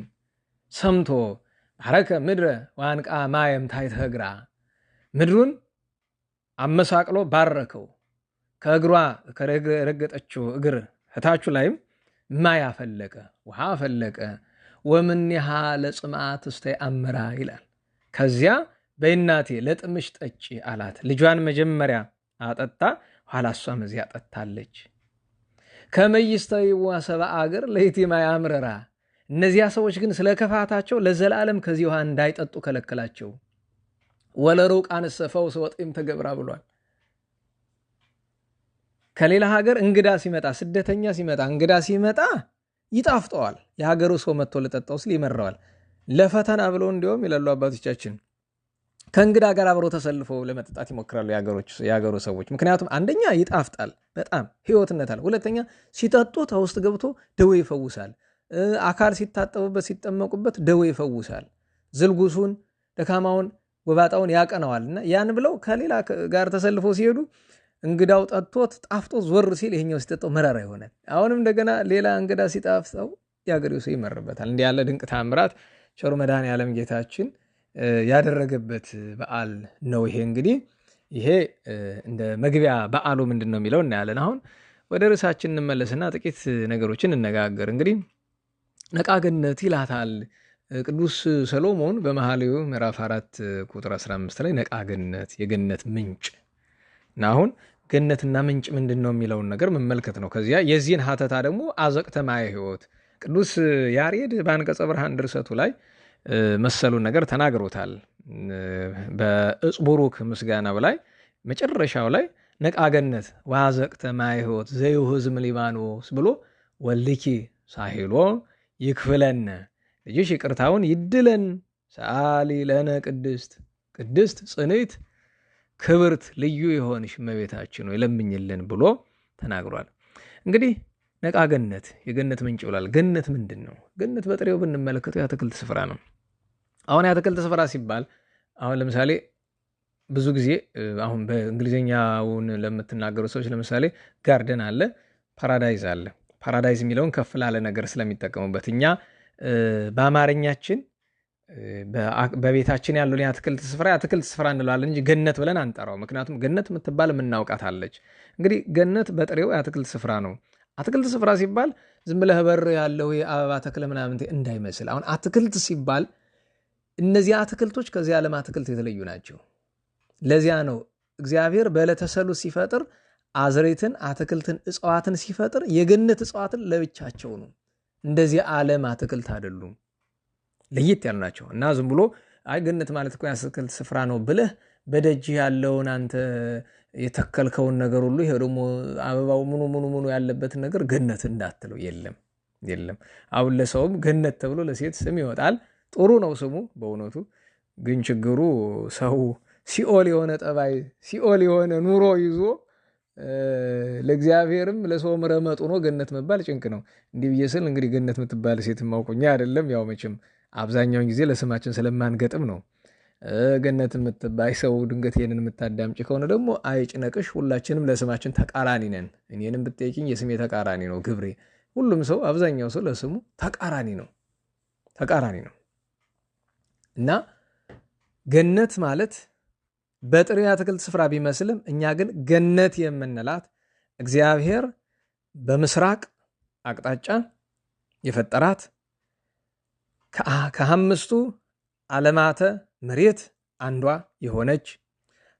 Speaker 1: ሰምቶ ባረከ ምድረ ዋንቃ ማየም ታሕተ እግራ ምድሩን አመሳቅሎ ባረከው። ከእግሯ ከረገጠችው እግር እታቹ ላይም ማይ አፈለቀ፣ ውሃ አፈለቀ። ወምኔሃ ለጽምዓት እስተይ አምራ ይላል። ከዚያ በእናቴ ለጥምሽ ጠጪ አላት። ልጇን መጀመሪያ አጠጣ፣ ኋላ እሷም እዚያ ጠጣለች። ከመይስተይዋ ሰብአ አገር ለይእቲማ ያምረራ። እነዚያ ሰዎች ግን ስለ ክፋታቸው ለዘላለም ከዚህ ውሃ እንዳይጠጡ ከለከላቸው። ወለሩቃን ፈውስ ወጢም ተገብራ ብሏል። ከሌላ ሀገር እንግዳ ሲመጣ ስደተኛ ሲመጣ እንግዳ ሲመጣ ይጣፍጠዋል። የሀገሩ ሰው መጥቶ ለጠጣው ስል ይመረዋል። ለፈተና ብለው እንዲሁም ይላሉ አባቶቻችን ከእንግዳ ጋር አብሮ ተሰልፈው ለመጠጣት ይሞክራሉ የሀገሩ ሰዎች። ምክንያቱም አንደኛ ይጣፍጣል፣ በጣም ሕይወትነት አለ። ሁለተኛ ሲጠጡት ውስጥ ገብቶ ደዌ ይፈውሳል። አካል ሲታጠቡበት ሲጠመቁበት ደዌ ይፈውሳል። ዝልጉሱን፣ ደካማውን፣ ጎባጣውን ያቀነዋልና ያን ብለው ከሌላ ጋር ተሰልፈው ሲሄዱ እንግዳው ጠጥቶት ጣፍጦ ዞር ሲል ይሄኛው ሲጠጣው መራራ ይሆናል። አሁንም እንደገና ሌላ እንግዳ ሲጣፍጠው የሀገሬው ሰው ይመርበታል። እንዲህ ያለ ድንቅ ታምራት ቸሩ መድኃኔዓለም ጌታችን ያደረገበት በዓል ነው። ይሄ እንግዲህ ይሄ እንደ መግቢያ በዓሉ ምንድን ነው የሚለው እናያለን። አሁን ወደ ርዕሳችን እንመለስና ጥቂት ነገሮችን እንነጋገር። እንግዲህ ነቃ ገነት ይላታል ቅዱስ ሰሎሞን በመኃልዩ ምዕራፍ 4 ቁጥር 15 ላይ ነቃ ገነት የገነት ምንጭ እና አሁን ገነትና ምንጭ ምንድን ነው የሚለውን ነገር መመልከት ነው። ከዚያ የዚህን ሀተታ ደግሞ አዘቅተ ማየ ሕይወት ቅዱስ ያሬድ በአንቀጸ ብርሃን ድርሰቱ ላይ መሰሉን ነገር ተናግሮታል። በዕፅ ቡሩክ ምስጋናው ላይ መጨረሻው ላይ ነቃ ገነት ወአዘቅተ ማየ ሕይወት ዘይውህዝም ሊባኖስ ብሎ ወልኪ ሳሂሎ ይክፍለነ ልጅሽ ይቅርታውን ይድለን ሰአሊ ለነ ቅድስት ጽንዕት ክብርት ልዩ የሆንሽ እመቤታችን ሆይ ለምኝልን ብሎ ተናግሯል። እንግዲህ ነቃ ገነት የገነት ምንጭ ብሏል። ገነት ምንድን ነው? ገነት በጥሬው ብንመለከተው የአትክልት ስፍራ ነው። አሁን የአትክልት ስፍራ ሲባል አሁን ለምሳሌ ብዙ ጊዜ አሁን በእንግሊዝኛውን ለምትናገሩ ሰዎች ለምሳሌ ጋርደን አለ፣ ፓራዳይዝ አለ። ፓራዳይዝ የሚለውን ከፍ ላለ ነገር ስለሚጠቀሙበት እኛ በአማርኛችን በቤታችን ያለውን የአትክልት ስፍራ እንለዋለን እንጂ ገነት ብለን አንጠራው። ምክንያቱም ገነት የምትባል የምናውቃት አለች። እንግዲህ ገነት በጥሬው የአትክልት ስፍራ ነው። አትክልት ስፍራ ሲባል ዝም ብለህ በር ያለው የአበባ ተክለ ምናምን እንዳይመስል። አሁን አትክልት ሲባል እነዚህ አትክልቶች ከዚህ ዓለም አትክልት የተለዩ ናቸው። ለዚያ ነው እግዚአብሔር በዕለተ ሰሉስ ሲፈጥር አዝሬትን፣ አትክልትን፣ እጽዋትን ሲፈጥር የገነት እጽዋትን ለብቻቸው ነው። እንደዚህ ዓለም አትክልት አይደሉም፣ ለየት ያሉ ናቸው። እና ዝም ብሎ አይ ገነት ማለት እኮ የአትክልት ስፍራ ነው ብለህ በደጅ ያለውን አንተ የተከልከውን ነገር ሁሉ ይሄ ደግሞ አበባው ምኑ ያለበትን ነገር ገነት እንዳትለው። የለም። አሁን ለሰውም ገነት ተብሎ ለሴት ስም ይወጣል። ጥሩ ነው ስሙ በእውነቱ። ግን ችግሩ ሰው ሲኦል የሆነ ጠባይ ሲኦል የሆነ ኑሮ ይዞ ለእግዚአብሔርም ለሰውም ረመጡ ነው ገነት መባል ጭንቅ ነው። እንዲህ ብዬ ስል እንግዲህ ገነት የምትባል ሴት ማውቁኛ አይደለም። ያው መቼም አብዛኛውን ጊዜ ለስማችን ስለማንገጥም ነው። ገነት የምትባይ ሰው ድንገት ይሄንን የምታዳምጪ ከሆነ ደግሞ አይጭነቅሽ። ሁላችንም ለስማችን ተቃራኒ ነን። እኔንም ብትጠይቂኝ የስሜ ተቃራኒ ነው ግብሬ። ሁሉም ሰው አብዛኛው ሰው ለስሙ ተቃራኒ ነው እና ገነት ማለት በጥሬ አትክልት ስፍራ ቢመስልም እኛ ግን ገነት የምንላት እግዚአብሔር በምስራቅ አቅጣጫ የፈጠራት ከአምስቱ ዓለማተ መሬት አንዷ የሆነች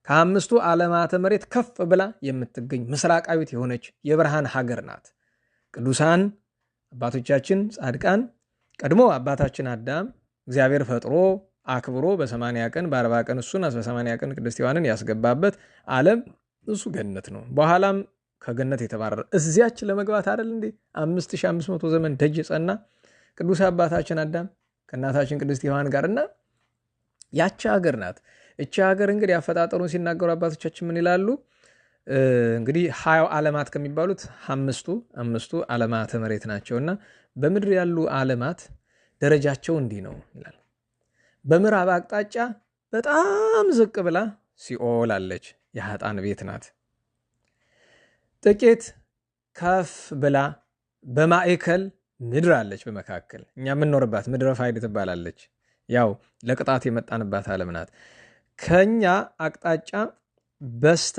Speaker 1: ከአምስቱ ዓለማተ መሬት ከፍ ብላ የምትገኝ ምስራቃዊት የሆነች የብርሃን ሀገር ናት። ቅዱሳን አባቶቻችን ጻድቃን ቀድሞ አባታችን አዳም እግዚአብሔር ፈጥሮ አክብሮ በ80 ቀን በ40 ቀን እሱን በ80 ቀን ቅድስት ሔዋንን ያስገባበት ዓለም እሱ ገነት ነው። በኋላም ከገነት የተባረረ እዚያች ለመግባት አይደል እንዴ 5500 ዘመን ደጅ ጸና ቅዱስ አባታችን አዳም ከእናታችን ቅድስት ሔዋን ጋርና ያቺ ሀገር ናት። እቺ ሀገር እንግዲህ አፈጣጠሩን ሲናገሩ አባቶቻችን ምን ይላሉ? እንግዲህ 20 ዓለማት ከሚባሉት አምስቱ ዓለማተ መሬት ናቸውና በምድር ያሉ ዓለማት ደረጃቸው እንዲህ ነው ይላል። በምዕራብ አቅጣጫ በጣም ዝቅ ብላ ሲኦል አለች፣ የኃጥአን ቤት ናት። ጥቂት ከፍ ብላ በማዕከል ምድር አለች። በመካከል እኛ የምንኖርባት ምድረ ፋይድ ትባላለች። ያው ለቅጣት የመጣንባት ዓለም ናት። ከኛ አቅጣጫ በስተ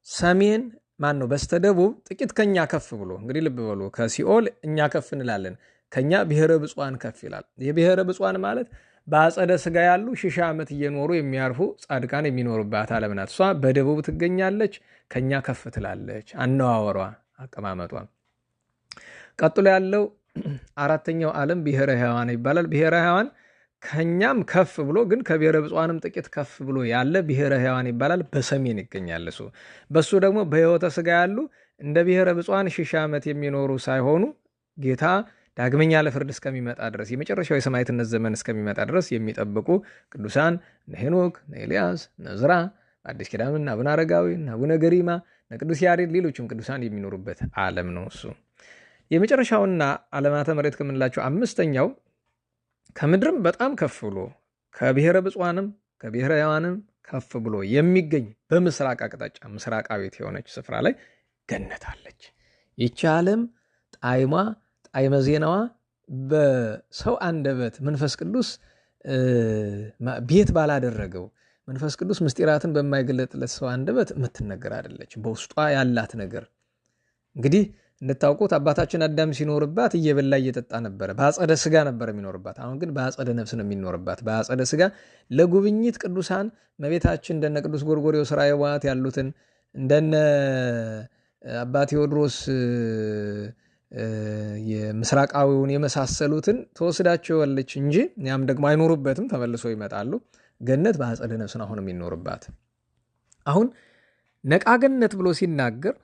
Speaker 1: ሰሜን በስተ ደቡብ ጥቂት ከኛ ከፍ ብሎ እንግዲህ ልብ በሉ ከሲኦል እኛ ከፍ እንላለን። ከኛ ብሔረ ብፁዓን ከፍ ይላል። የብሔረ ብፁዓን ማለት በአጸደ ሥጋ ያሉ 1000 ዓመት እየኖሩ የሚያርፉ ጻድቃን የሚኖሩባት ዓለም ናት። እሷ በደቡብ ትገኛለች። ከኛ ከፍ ትላለች። አነዋወሯ፣ አቀማመጧ። ቀጥሎ ያለው አራተኛው ዓለም ብሔረ ሕያዋን ይባላል። ብሔረ ሕያዋን ከኛም ከፍ ብሎ ግን ከብሔረ ብፁዓንም ጥቂት ከፍ ብሎ ያለ ብሔረ ሕያዋን ይባላል። በሰሜን ይገኛል። እሱ በሱ ደግሞ በሕይወተ ሥጋ ያሉ እንደ ብሔረ ብፁዓን 1000 ዓመት የሚኖሩ ሳይሆኑ ጌታ ዳግመኛ ለፍርድ እስከሚመጣ ድረስ የመጨረሻው የሰማዕትነት ዘመን እስከሚመጣ ድረስ የሚጠብቁ ቅዱሳን ሄኖክ፣ ኤልያስ፣ ዕዝራ፣ አዲስ ኪዳን አቡነ አረጋዊ፣ አቡነ ገሪማ፣ ቅዱስ ያሬድ ሌሎችም ቅዱሳን የሚኖሩበት ዓለም ነው። እሱ የመጨረሻውና ዓለማተ መሬት ከምንላቸው አምስተኛው ከምድርም በጣም ከፍ ብሎ ከብሔረ ብፁዓንም ከብሔረ ሕያዋንም ከፍ ብሎ የሚገኝ በምስራቅ አቅጣጫ ምስራቃዊት የሆነች ስፍራ ላይ ገነት አለች። ይቺ ዓለም ጣዕመ ዜናዋ በሰው አንደበት መንፈስ ቅዱስ ቤት ባላደረገው መንፈስ ቅዱስ ምስጢራትን በማይገለጥለት ሰው አንደበት የምትነገር አይደለች። በውስጧ ያላት ነገር እንግዲህ እንድታውቁት አባታችን አዳም ሲኖርባት እየበላ እየጠጣ ነበር። በአጸደ ስጋ ነበር የሚኖርባት። አሁን ግን በአጸደ ነፍስ ነው የሚኖርባት። በአጸደ ስጋ ለጉብኝት ቅዱሳን እመቤታችን እንደነ ቅዱስ ጎርጎርዮስ ራዕየ ያሉትን እንደነ አባ ቴዎድሮስ የምስራቃዊውን የመሳሰሉትን ተወስዳቸዋለች እንጂ ያም ደግሞ አይኖሩበትም፣ ተመልሶ ይመጣሉ። ገነት በአጸደ ነፍስ ነው አሁን የሚኖርባት። አሁን ነቃ ገነት ብሎ ሲናገር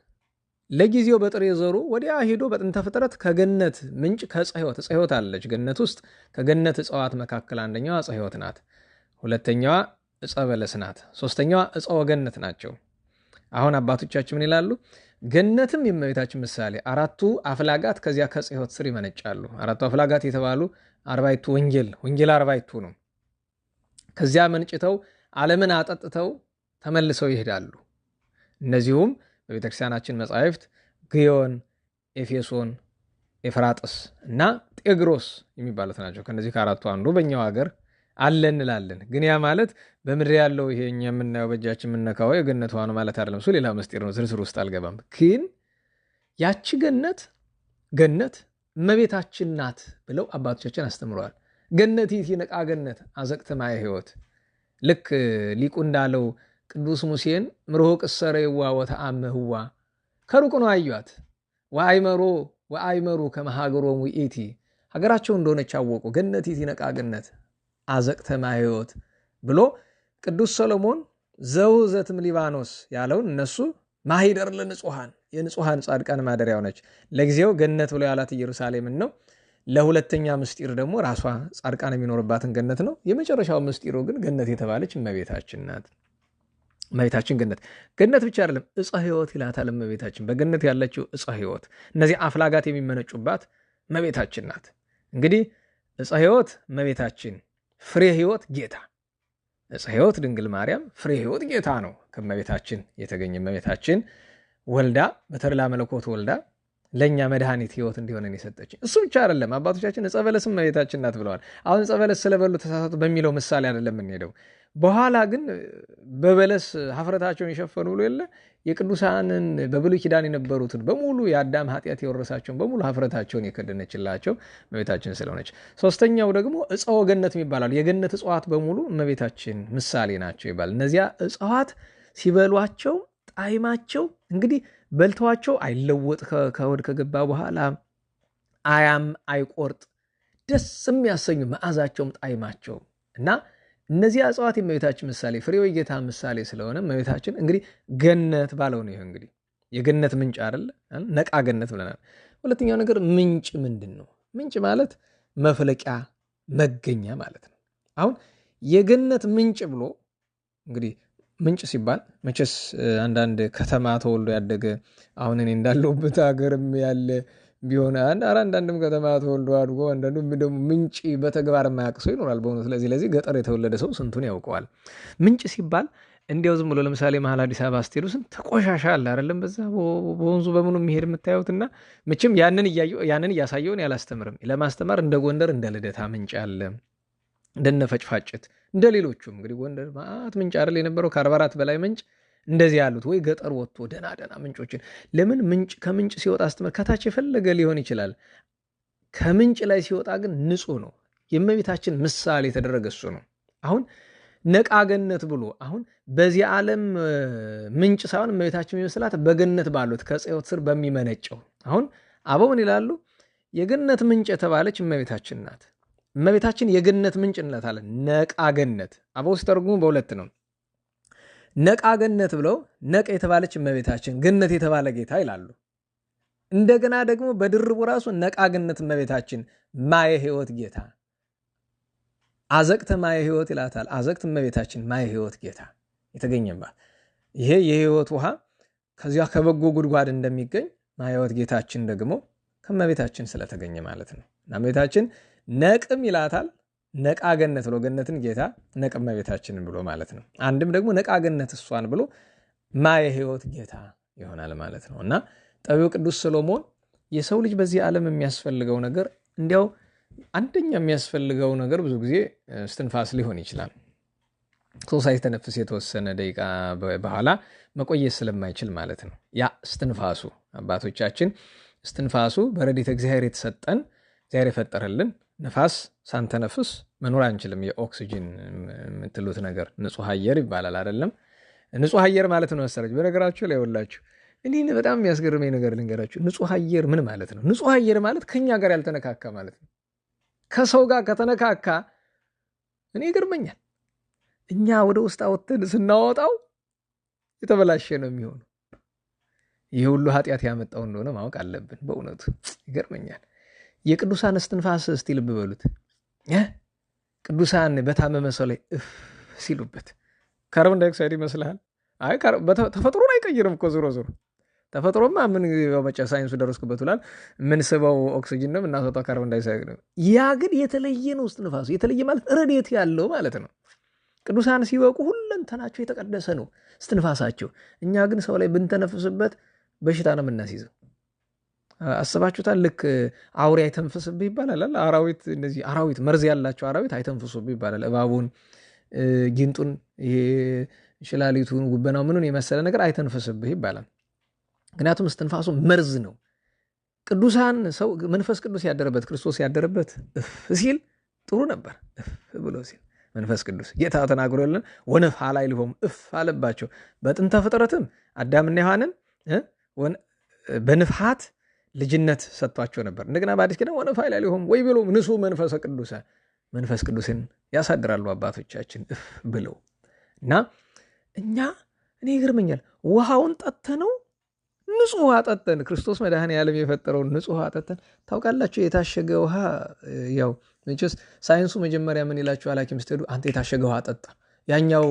Speaker 1: ለጊዜው በጥሬ ዘሩ ወዲያ ሄዶ በጥንተ ፍጥረት ከገነት ምንጭ ከዕፀ ሕይወት አለች ገነት ውስጥ። ከገነት እጽዋት መካከል አንደኛዋ ዕፀ ሕይወት ናት፣ ሁለተኛዋ ዕፀ በለስ ናት፣ ሶስተኛዋ ዕፀ ወገነት ናቸው። አሁን አባቶቻችን ምን ይላሉ? ገነትም የእመቤታችን ምሳሌ፣ አራቱ አፍላጋት ከዚያ ከዕፀ ሕይወት ስር ይመነጫሉ። አራቱ አፍላጋት የተባሉ አርባዕቱ ወንጌል አርባዕቱ ነው። ከዚያ መንጭተው ዓለምን አጠጥተው ተመልሰው ይሄዳሉ። እነዚሁም በቤተክርስቲያናችን መጻሕፍት ግዮን፣ ኤፌሶን፣ ኤፍራጥስ እና ጤግሮስ የሚባሉት ናቸው። ከነዚህ ከአራቱ አንዱ በእኛው ሀገር አለ እንላለን። ግን ያ ማለት በምድር ያለው ይሄ እኛ የምናየው በእጃችን የምነካው የገነት ውሃ ነው ማለት አይደለም። እሱ ሌላ ምስጢር ነው፣ ዝርዝር ውስጥ አልገባም። ግን ያቺ ገነት እመቤታችን ናት ብለው አባቶቻችን አስተምረዋል። ገነት ይእቲ ነቃ ገነት አዘቅተ ማየ ሕይወት። ልክ ሊቁ እንዳለው ቅዱስ ሙሴን ምርሆ ቅሰረ ይዋ ወተአመህዋ፣ ከሩቅ ነው አዩት። ወአይመሩ ከመሃገሮሙ ይእቲ፣ ሀገራቸው እንደሆነች አወቁ። ገነት ይእቲ ነቃ ገነት አዘቅተ ማየ ሕይወት ብሎ ቅዱስ ሰሎሞን ዘውዘትም ሊባኖስ ያለውን እነሱ ማሂደር ለንጹሐን፣ የንጹሐን ጻድቃን ማደሪያው ነች። ለጊዜው ገነት ብሎ ያላት ኢየሩሳሌምን ነው። ለሁለተኛ ምስጢር ደግሞ ራሷ ጻድቃን የሚኖርባትን ገነት ነው። የመጨረሻው ምስጢሩ ግን ገነት የተባለች እመቤታችን ናት። እመቤታችን ገነት ብቻ አይደለም ዕፀ ሕይወት ይላታል። እመቤታችን በገነት ያለችው ዕፀ ሕይወት፣ እነዚህ አፍላጋት የሚመነጩባት እመቤታችን ናት። እንግዲህ ዕፀ ሕይወት እመቤታችን፣ ፍሬ ሕይወት ጌታ። ዕፀ ሕይወት ድንግል ማርያም፣ ፍሬ ሕይወት ጌታ ነው ከእመቤታችን የተገኘ። እመቤታችን ወልዳ በተድላ መለኮት ወልዳ ለእኛ መድኃኒት ሕይወት እንዲሆነን የሰጠችን። እሱ ብቻ አይደለም፣ አባቶቻችን ዕፀ በለስም እመቤታችን ናት ብለዋል። አሁን ዕፀ በለስ ስለበሉ ተሳሳቱ በሚለው ምሳሌ አይደለም የምንሄደው። በኋላ ግን በበለስ ሀፍረታቸውን የሸፈኑ ብሎ የለ የቅዱሳንን በብሉይ ኪዳን የነበሩትን በሙሉ የአዳም ኃጢአት የወረሳቸውን በሙሉ ሀፍረታቸውን የከደነችላቸው እመቤታችን ስለሆነች። ሶስተኛው ደግሞ ዕፀ ወገነት ይባላሉ። የገነት እጽዋት በሙሉ እመቤታችን ምሳሌ ናቸው ይባላል። እነዚያ እጽዋት ሲበሏቸው ጣዕማቸው እንግዲህ በልተዋቸው አይለወጥ፣ ከሆድ ከገባ በኋላ አያም አይቆርጥ፣ ደስ የሚያሰኙ መዓዛቸውም ጣዕማቸው እና እነዚህ እጽዋት የእመቤታችን ምሳሌ፣ ፍሬው የጌታ ምሳሌ ስለሆነ እመቤታችን እንግዲህ ገነት ባለው ነው። ይሄ እንግዲህ የገነት ምንጭ አይደለ? ነቃ ገነት ብለናል። ሁለተኛው ነገር ምንጭ ምንድን ነው? ምንጭ ማለት መፍለቂያ መገኛ ማለት ነው። አሁን የገነት ምንጭ ብሎ እንግዲህ ምንጭ ሲባል መቼስ አንዳንድ ከተማ ተወልዶ ያደገ አሁን እኔ እንዳለሁበት ሀገርም ያለ ቢሆን አንዳንድም ከተማ ተወልዶ አድጎ አንዳንዱም ደግሞ ምንጭ በተግባር የማያውቅ ሰው ይኖራል በእውነት። ስለዚህ ገጠር የተወለደ ሰው ስንቱን ያውቀዋል። ምንጭ ሲባል እንዲያው ዝም ብሎ ለምሳሌ መሀል አዲስ አበባ ስትሄዱ ስንት ተቆሻሻ አለ አይደለም? በዛ በወንዙ በምኑ የሚሄድ የምታዩትና መቼም ያንን እያሳየውን ያላስተምርም። ለማስተማር እንደ ጎንደር እንደ ልደታ ምንጭ አለ፣ እንደነ ፈጭፋጭት እንደ ሌሎቹም እንግዲህ ጎንደር ማት ምንጭ አይደል የነበረው ከ44 በላይ ምንጭ እንደዚህ ያሉት ወይ ገጠር ወጥቶ ደና ምንጮችን። ለምን ምንጭ ከምንጭ ሲወጣ አስተምር ከታች የፈለገ ሊሆን ይችላል። ከምንጭ ላይ ሲወጣ ግን ንጹህ ነው። የእመቤታችን ምሳሌ የተደረገ እሱ ነው። አሁን ነቃ ገነት ብሎ አሁን በዚህ ዓለም ምንጭ ሳይሆን እመቤታችን የሚመስላት በገነት ባሉት ከዕፀ ሕይወት ስር በሚመነጨው። አሁን አበው ምን ይላሉ? የገነት ምንጭ የተባለች እመቤታችን ናት። እመቤታችን የገነት ምንጭ እንላታለን። ነቃ ገነት አበው ሲተረጉሙ በሁለት ነው። ነቃ ገነት ብለው ነቅ የተባለች እመቤታችን፣ ገነት የተባለ ጌታ ይላሉ። እንደገና ደግሞ በድርቡ ራሱ ነቃ ገነት እመቤታችን፣ ማየ ሕይወት ጌታ፣ አዘቅተ ማየ ሕይወት ይላታል። አዘቅት እመቤታችን፣ ማየ ሕይወት ጌታ የተገኘባት። ይሄ የሕይወት ውሃ ከዚያ ከበጎ ጉድጓድ እንደሚገኝ ማየ ሕይወት ጌታችን ደግሞ ከእመቤታችን ስለተገኘ ማለት ነው። እና እመቤታችን ነቅም ይላታል። ነቃ ገነት ብሎ ገነትን ጌታ ነቅ እመቤታችንን ብሎ ማለት ነው። አንድም ደግሞ ነቃ ገነት እሷን ብሎ ማየ ሕይወት ጌታ ይሆናል ማለት ነው። እና ጠቢው ቅዱስ ሰሎሞን የሰው ልጅ በዚህ ዓለም የሚያስፈልገው ነገር እንዲያው አንደኛ የሚያስፈልገው ነገር ብዙ ጊዜ እስትንፋስ ሊሆን ይችላል። ሰው ሳይተነፍስ የተወሰነ ደቂቃ በኋላ መቆየት ስለማይችል ማለት ነው። ያ እስትንፋሱ አባቶቻችን እስትንፋሱ በረድኤተ እግዚአብሔር የተሰጠን እግዚአብሔር የፈጠረልን ነፋስ ሳንተነፍስ መኖር አንችልም። የኦክሲጅን የምትሉት ነገር ንጹህ አየር ይባላል አይደለም? ንጹህ አየር ማለት ነው መሰለኝ። በነገራችሁ ላይ ወላችሁ እኔ በጣም የሚያስገርመኝ ነገር ልንገራችሁ። ንጹህ አየር ምን ማለት ነው? ንጹህ አየር ማለት ከኛ ጋር ያልተነካካ ማለት ነው። ከሰው ጋር ከተነካካ እኔ ይገርመኛል። እኛ ወደ ውስጥ አወጥተን ስናወጣው የተበላሸ ነው የሚሆነው። ይህ ሁሉ ኃጢአት ያመጣው እንደሆነ ማወቅ አለብን። በእውነቱ ይገርመኛል። የቅዱሳን እስትንፋስ እስቲ ልብ በሉት። ቅዱሳን በታመመ ሰው ላይ እፍ ሲሉበት ካርቦን ዳይኦክሳይድ ይመስልሃል? አይ ተፈጥሮን አይቀይርም እኮ ዞሮ ዞሮ ተፈጥሮማ ምን በመጨ ሳይንሱ ደረስኩበት ብሏል። ምን ስበው ኦክሲጅን ነው እናሰጣው ካርቦን ዳይኦክሳይድ ነው። ያ ግን የተለየ ነው። እስትንፋሱ የተለየ ማለት ረድኤት ያለው ማለት ነው። ቅዱሳን ሲበቁ ሁለንተናቸው የተቀደሰ ነው እስትንፋሳቸው። እኛ ግን ሰው ላይ ብንተነፍስበት በሽታ ነው የምናስይዘው። አስባችሁታል? ልክ አውሬ አይተንፍስብህ ይባላል። አራዊት እነዚህ አራዊት መርዝ ያላቸው አራዊት አይተንፍሱብህ ይባላል። እባቡን፣ ጊንጡን፣ ይሄ ሽላሊቱን፣ ጉበናው ምኑን የመሰለ ነገር አይተንፍስብህ ይባላል። ምክንያቱም እስትንፋሱ መርዝ ነው። ቅዱሳን ሰው መንፈስ ቅዱስ ያደረበት ክርስቶስ ያደረበት እፍ ሲል ጥሩ ነበር። እፍ ብሎ ሲል መንፈስ ቅዱስ ጌታ ተናግሮልን ወነፍሐ ላዕሌሆሙ እፍ አለባቸው። በጥንተ ፍጥረትም አዳምና ሔዋንን በንፍሐት ልጅነት ሰጥቷቸው ነበር። እንደገና በአዲስ ኪዳን ወነፍሐ ላዕሌሆሙ ወይቤሎሙ ንሡሕ መንፈሰ ቅዱሰ መንፈስ ቅዱስን ያሳድራሉ አባቶቻችን እፍ ብለው እና እኛ እኔ ይገርመኛል። ውሃውን ጠጥተነው ንጹህ ውሃ ጠጥተን ክርስቶስ መድኃኔዓለም የፈጠረውን ንጹህ ውሃ ጠጥተን ታውቃላችሁ። የታሸገ ውሃ ያው መቼስ ሳይንሱ መጀመሪያ ምን ይላችኋል? ሐኪም ስትሄዱ አንተ የታሸገ ውሃ ጠጣ፣ ያኛው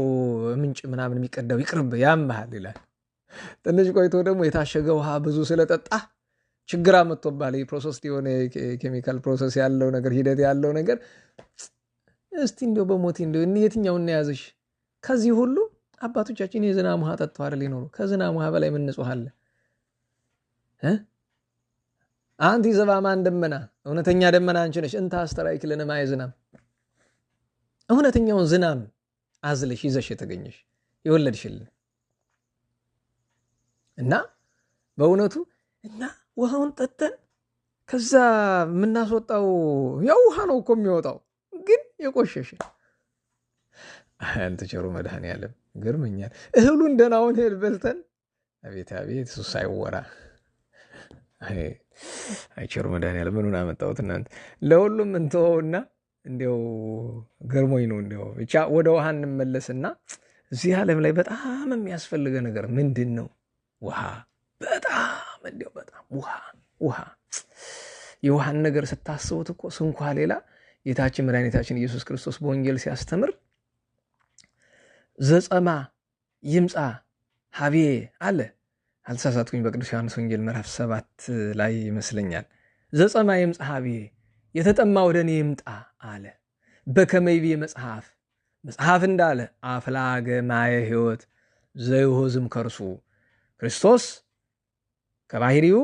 Speaker 1: ምንጭ ምናምን የሚቀዳው ይቅርብ ያምሃል ይላል። ትንሽ ቆይቶ ደግሞ የታሸገ ውሃ ብዙ ስለጠጣ ችግር አመጥቶብሃል። ፕሮሰስ የሆነ ኬሚካል ፕሮሰስ ያለው ነገር ሂደት ያለው ነገር እስቲ እንደው በሞቴ እንደው የትኛውን ያዘሽ? ከዚህ ሁሉ አባቶቻችን የዝናብ ውሃ ጠጥተው አይደል ይኖሩ። ከዝናብ ውሃ በላይ ምን ንጹህ አለ? አንቲ ዘበአማን ደመና፣ እውነተኛ ደመና አንቺ ነሽ። እንተ አስተርአኪ ለነ ማየ ዝናም፣ እውነተኛውን ዝናም አዝለሽ ይዘሽ የተገኘሽ የወለድሽልን እና በእውነቱ እና ውሃውን ጠጥተን ከዛ የምናስወጣው ያው ውሃ ነው እኮ የሚወጣው፣ ግን የቆሸሸ። አንተ ቸሩ መድኃኔዓለም ገርመኛል። እህሉን ደህናውን እህል በልተን አቤት አቤት እሱ ሳይወራ አይቸሩ መድኃኔዓለም ምኑን አመጣሁት እናንተ። ለሁሉም እንተወውና እንዲያው ገርሞኝ ነው። እንዲያው ብቻ ወደ ውሃ እንመለስና እዚህ ዓለም ላይ በጣም የሚያስፈልገ ነገር ምንድን ነው? ውሃ። በጣም እንዲያው በጣም ውሃ የውሃን ነገር ስታስቡት እኮ ስንኳ ሌላ ጌታችን መድኃኒታችን ኢየሱስ ክርስቶስ በወንጌል ሲያስተምር ዘጸማ ይምጻ ሀቤ አለ። አልተሳሳትኩኝ። በቅዱስ ዮሐንስ ወንጌል ምዕራፍ 7 ላይ ይመስለኛል። ዘጸማ ይምጻ ሀቤ፣ የተጠማ ወደ እኔ ይምጣ አለ። በከመ ይቤ መጽሐፍ እንዳለ አፍላገ ማየ ሕይወት ዘይውህዝም ከርሱ። ክርስቶስ ከባህሪው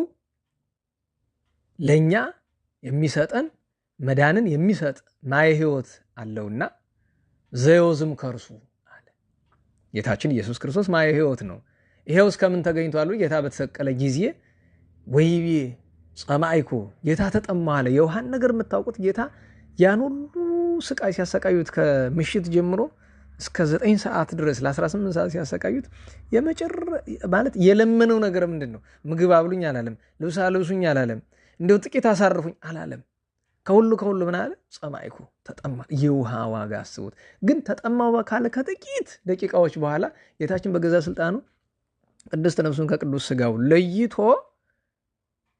Speaker 1: ለእኛ የሚሰጠን መዳንን የሚሰጥ ማየ ሕይወት አለውና ዘይውህዝም ከርሱ አለ። ጌታችን ኢየሱስ ክርስቶስ ማየ ሕይወት ነው። ይሄው እስከምን ተገኝቷል? ጌታ በተሰቀለ ጊዜ ወይቤ ጸማይኩ፣ ጌታ ተጠማ አለ። የውሃን ነገር የምታውቁት ጌታ ያን ሁሉ ስቃይ ሲያሰቃዩት ከምሽት ጀምሮ እስከ 9 ሰዓት ድረስ ለ18 ሰዓት ሲያሰቃዩት ማለት የለመነው ነገር ምንድን ነው? ምግብ አብሉኝ አላለም። ልብስ አልብሱኝ አላለም። እንደው ጥቂት አሳርፉኝ አላለም። ከሁሉ ምን አለ? ጸማይኩ፣ ተጠማ። የውሃ ዋጋ አስቡት። ግን ተጠማው ካለ ከጥቂት ደቂቃዎች በኋላ ጌታችን በገዛ ስልጣኑ ቅድስት ነፍሱን ከቅዱስ ስጋው ለይቶ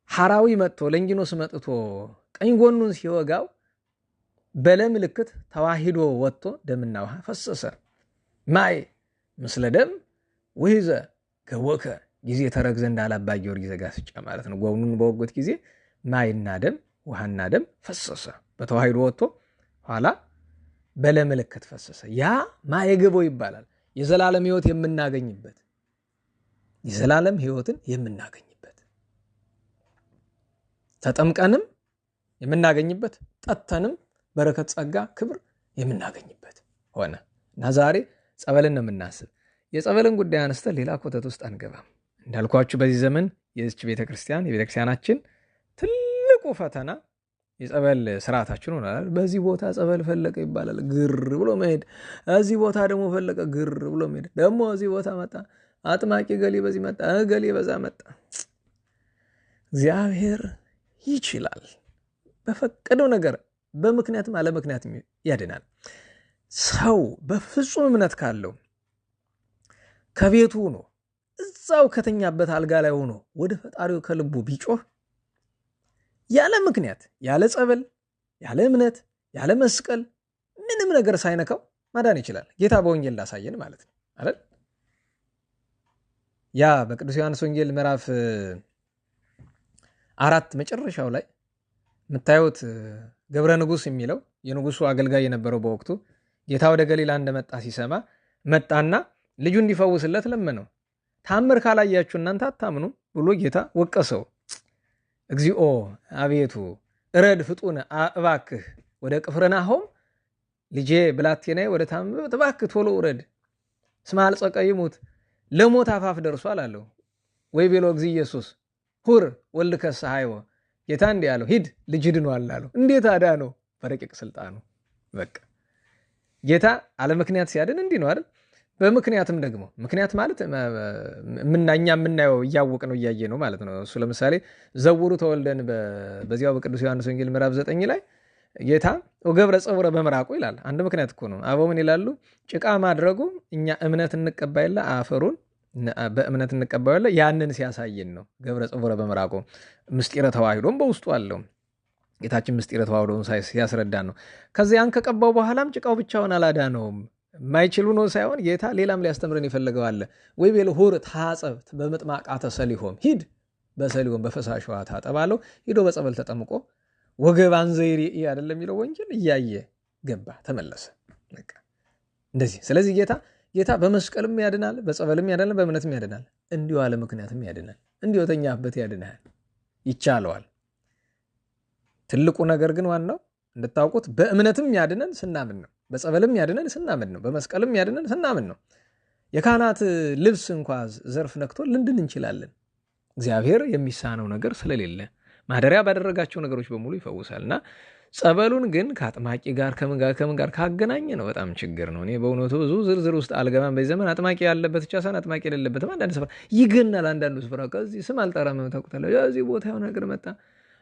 Speaker 1: ሐራዊ መጥቶ ለንጊኖስ መጥቶ ቀኝ ጎኑን ሲወጋው በለ ምልክት ተዋሂዶ ወጥቶ ደምና ውሃ ፈሰሰ። ማይ ምስለ ደም ውሂዘ ገወከ፣ ጊዜ ተረግዘ እንዳለ አባ ጊዮርጊስ ዘጋስጫ ማለት ነው። ጎኑን በወጉት ጊዜ ማይና ደም ውሃና ደም ፈሰሰ። በተዋሂዶ ወጥቶ ኋላ በለ ምልክት ፈሰሰ። ያ ማየገቦ ይባላል። የዘላለም ሕይወት የምናገኝበት፣ የዘላለም ሕይወትን የምናገኝበት፣ ተጠምቀንም የምናገኝበት፣ ጠጥተንም በረከት ጸጋ ክብር የምናገኝበት ሆነ እና ዛሬ ጸበልን ነው የምናስብ። የጸበልን ጉዳይ አንስተን ሌላ ኮተት ውስጥ አንገባም። እንዳልኳችሁ በዚህ ዘመን የዚች ቤተክርስቲያን የቤተክርስቲያናችን ትልቁ ፈተና የጸበል ስርዓታችን ሆናል። በዚህ ቦታ ጸበል ፈለቀ ይባላል፣ ግር ብሎ መሄድ። እዚህ ቦታ ደግሞ ፈለቀ፣ ግር ብሎ መሄድ። ደግሞ እዚህ ቦታ መጣ አጥማቂ ገሌ በዚህ መጣ፣ ገሌ በዛ መጣ። እግዚአብሔር ይችላል በፈቀደው ነገር በምክንያትም አለ ምክንያትም ያድናል። ሰው በፍጹም እምነት ካለው ከቤቱ ሆኖ እዛው ከተኛበት አልጋ ላይ ሆኖ ወደ ፈጣሪው ከልቡ ቢጮህ ያለ ምክንያት ያለ ጸበል ያለ እምነት ያለ መስቀል ምንም ነገር ሳይነካው ማዳን ይችላል። ጌታ በወንጌል ላሳየን ማለት ነው አይደል? ያ በቅዱስ ዮሐንስ ወንጌል ምዕራፍ 4 መጨረሻው ላይ የምታዩት ገብረ ንጉሥ የሚለው የንጉሱ አገልጋይ የነበረው በወቅቱ ጌታ ወደ ገሊላ እንደመጣ ሲሰማ መጣና ልጁ እንዲፈውስለት ለመነው። ታምር ካላያችሁ እናንተ አታምኑ ብሎ ጌታ ወቀሰው። እግዚኦ አቤቱ እረድ ፍጡነ እባክህ ወደ ቅፍርናሆም ልጄ ብላቴናዬ ወደ ታመመ እባክህ ቶሎ እረድ፣ እስመ አልጸቀ ይሙት ለሞት አፋፍ ደርሷል አለው። ወይ ቤሎ እግዚእ ኢየሱስ ሁር ወልድከ ኀይወ ጌታ እንዲህ አለው፣ ሂድ ልጅ ድኗል አለው። እንዴት አዳነው? በረቂቅ ስልጣኑ። በቃ ጌታ አለ ምክንያት ሲያድን እንዲህ ነው አይደል? በምክንያትም ደግሞ ምክንያት ማለት እኛ የምናየው እያወቅ ነው እያየ ነው ማለት ነው። እሱ ለምሳሌ ዘውሩ ተወልደን በዚያው በቅዱስ ዮሐንስ ወንጌል ምዕራፍ 9 ላይ ጌታ ወገብረ ጸውረ በምራቁ ይላል። አንድ ምክንያት እኮ ነው። አበው ምን ይላሉ? ጭቃ ማድረጉ እኛ እምነት እንቀባይላ አፈሩን በእምነት እንቀባይላ ያንን ሲያሳየን ነው። ገብረ ጸውረ በምራቁ ምስጢረ ተዋሂዶም በውስጡ አለው። ጌታችን ምስጢረ ተዋሂዶን ሲያስረዳን ነው። ከዚያን ከቀባው በኋላም ጭቃው ብቻውን አላዳነውም። የማይችሉ ነው ሳይሆን ጌታ ሌላም ሊያስተምረን ይፈልገው አለ። ወይ ቤል ሁር ታጸብት በምጥማቃተ ሰሊሆም ሂድ በሰሊሆም በፈሳሽ ውሃ ታጠባለው። ሂዶ በጸበል ተጠምቆ ወገባን ዘይሪ አይደለም የሚለው ወንጌል እያየ ገባ ተመለሰ። በቃ እንደዚህ። ስለዚህ ጌታ በመስቀልም ያድናል፣ በጸበልም ያድናል፣ በእምነትም ያድናል፣ እንዲሁ አለ ምክንያትም ያድናል፣ እንዲሁ ተኛበት ያድናል፣ ይቻለዋል። ትልቁ ነገር ግን ዋናው እንድታውቁት በእምነትም ያድነን ስናምን ነው፣ በጸበልም ያድነን ስናምን ነው፣ በመስቀልም ያድነን ስናምን ነው። የካህናት ልብስ እንኳ ዘርፍ ነክቶ ልንድን እንችላለን። እግዚአብሔር የሚሳነው ነገር ስለሌለ ማደሪያ ባደረጋቸው ነገሮች በሙሉ ይፈውሳልና ጸበሉን ግን ከአጥማቂ ጋር ከምን ጋር ካገናኘ ነው በጣም ችግር ነው። እኔ በእውነቱ ብዙ ዝርዝር ውስጥ አልገባም። በዚህ ዘመን አጥማቂ ያለበት ብቻ ሳይሆን አጥማቂ የሌለበትም አንዳንድ ስፍራ ይገናል። አንዳንዱ ስፍራ ከዚህ ስም አልጠራም ታውቁታላችሁ። እዚህ ቦታ የሆነ ነገር መጣ።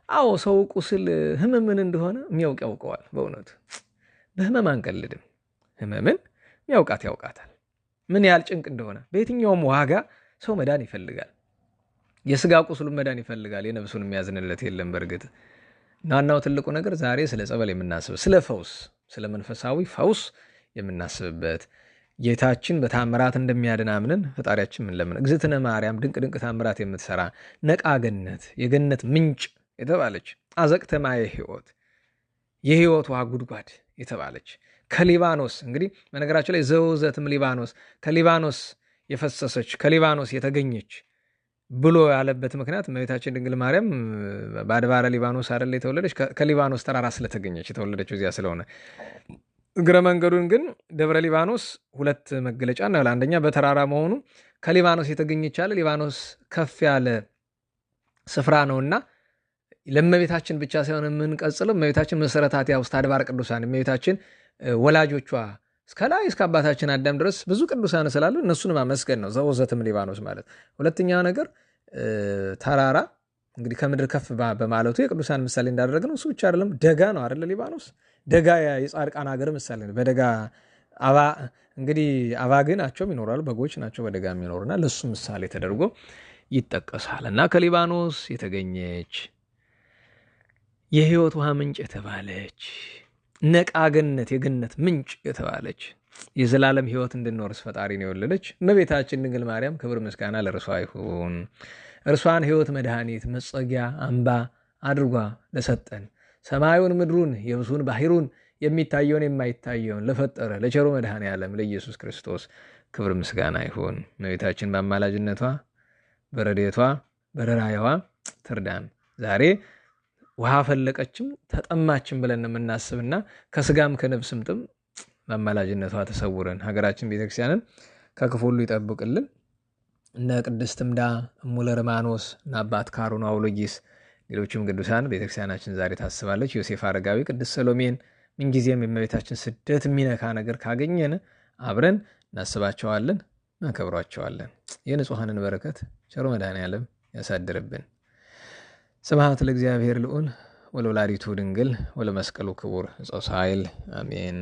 Speaker 1: አዎ ሰው ቁስል ህመምን እንደሆነ የሚያውቅ ያውቀዋል። በእውነቱ በህመም አንቀልድም። ህመምን የሚያውቃት ያውቃታል። ምን ያህል ጭንቅ እንደሆነ በየትኛውም ዋጋ ሰው መዳን ይፈልጋል። የስጋ ቁስሉን መዳን ይፈልጋል። የነፍሱን የሚያዝንለት የለም። በእርግጥ ናናው ትልቁ ነገር ዛሬ ስለ ጸበል የምናስብ ስለ ፈውስ፣ ስለ መንፈሳዊ ፈውስ የምናስብበት ጌታችን በታምራት እንደሚያድን አምነን ፈጣሪያችን ምን ለምን እግዝእትነ ማርያም ድንቅ ታምራት የምትሰራ ነቃገነት የገነት ምንጭ የተባለች አዘቅተ ማየ ሕይወት የሕይወት ውሃ ጉድጓድ የተባለች ከሊባኖስ እንግዲህ በነገራችን ላይ ዘውዘትም ሊባኖስ ከሊባኖስ የፈሰሰች ከሊባኖስ የተገኘች ብሎ ያለበት ምክንያት እመቤታችን ድንግል ማርያም በአድባረ ሊባኖስ አይደል የተወለደች ከሊባኖስ ተራራ ስለተገኘች የተወለደችው እዚያ ስለሆነ እግረ መንገዱን ግን ደብረ ሊባኖስ ሁለት መገለጫ ነው። አንደኛ በተራራ መሆኑ ከሊባኖስ የተገኘች አለ። ሊባኖስ ከፍ ያለ ስፍራ ነውና ለእመቤታችን ብቻ ሳይሆን የምንቀጽለው እመቤታችን መሰረታት ውስጥ አድባረ ቅዱሳን እመቤታችን ወላጆቿ እስከ ላይ እስከ አባታችን አዳም ድረስ ብዙ ቅዱሳን ስላሉ እነሱን ማመስገን ነው ዘውዘትም ሊባኖስ ማለት። ሁለተኛው ነገር ተራራ እንግዲህ ከምድር ከፍ በማለቱ የቅዱሳን ምሳሌ እንዳደረግ ነው። እሱ ብቻ አይደለም፣ ደጋ ነው አይደለ? ሊባኖስ ደጋ የጻድቃን ሀገር ምሳሌ ነው። በደጋ እንግዲህ አባግ ናቸው ይኖራሉ፣ በጎች ናቸው በደጋ የሚኖሩና ለሱ ምሳሌ ተደርጎ ይጠቀሳል። እና ከሊባኖስ የተገኘች የሕይወት ውሃ ምንጭ የተባለች ነቃገነት የገነት ምንጭ የተባለች የዘላለም ሕይወት እንድንወርስ ፈጣሪን የወለደች እመቤታችን ድንግል ማርያም ክብር ምስጋና ለእርሷ ይሁን። እርሷን ሕይወት መድኃኒት መጸጊያ አምባ አድርጓ ለሰጠን ሰማዩን ምድሩን የብሱን ባሕሩን የሚታየውን የማይታየውን ለፈጠረ ለቸሩ መድኃኔ ዓለም ለኢየሱስ ክርስቶስ ክብር ምስጋና ይሁን። እመቤታችን በአማላጅነቷ በረድኤቷ በርኅራኄዋ ትርዳን። ዛሬ ውሃ ፈለቀችም ተጠማችም ብለን የምናስብና ከስጋም ከነፍስም ጥም በአማላጅነቷ ተሰውረን ሀገራችን ቤተክርስቲያንን ከክፉ ሁሉ ይጠብቅልን። እነ ቅድስት እምዳ እሙለ ርማኖስ እና አባት ካሩን አውሎጊስ ሌሎችም ቅዱሳን ቤተክርስቲያናችን ዛሬ ታስባለች። ዮሴፍ አረጋዊ፣ ቅድስት ሰሎሜን ምንጊዜም የእመቤታችን ስደት የሚነካ ነገር ካገኘን አብረን እናስባቸዋለን፣ እናከብሯቸዋለን። የንጹሐንን በረከት ቸሩ መድኃኔዓለም ያሳድርብን። ስብሐት ለእግዚአብሔር ልዑል ወለወላዲቱ ድንግል ወለመስቀሉ ክቡር ዕፀ ሣህል አሜን።